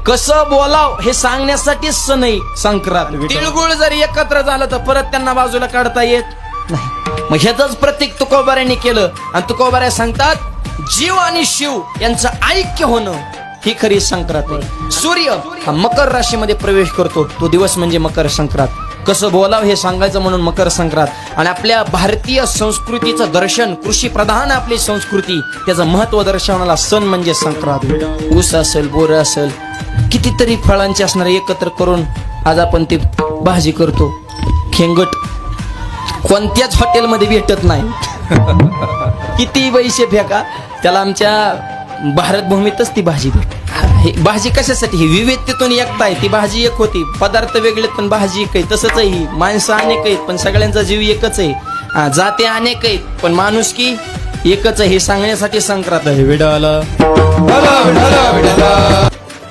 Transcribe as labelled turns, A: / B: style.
A: कसं बोलाव हे सांगण्यासाठी सण आहे संक्रांत. तिळगुळ जर एकत्र झालं तर परत त्यांना बाजूला काढता येत नाही. मग ह्याच प्रतीक तुकोबाऱ्यांनी केलं आणि तुकोबाऱ्या सांगतात जीव आणि शिव यांचं ऐक्य होणं ही खरी संक्रांत आहे. सूर्य हा मकर राशीमध्ये प्रवेश करतो तो दिवस म्हणजे मकर संक्रांत. कसं बोलावं हे सांगायचं म्हणून मकर संक्रांत. आणि आपल्या भारतीय संस्कृतीचं दर्शन, कृषी प्रधान आपली संस्कृती, त्याचं महत्व दर्शवणारा सण म्हणजे संक्रांत. ऊस असेल, बोर असेल, कितीतरी फळांचे असणारे एकत्र करून आज आपण ती भाजी करतो. खेंगट कोणत्याच हॉटेलमध्ये भेटत नाही. किती पैसे फेका त्याला, आमच्या भारत भूमीतच ती भाजी भेट. ही भाजी कशासाठी? ही विविधतेतून एकता आहे. ती भाजी एक होती, पदार्थ वेगळे पण भाजी एक आहे. तसंच आहे, ही माणसं अनेक आहेत पण सगळ्यांचा जीव एकच आहे. जाती अनेक आहेत पण माणुसकी एकच आहे. हे सांगण्यासाठी संक्रांत आहे. विडाला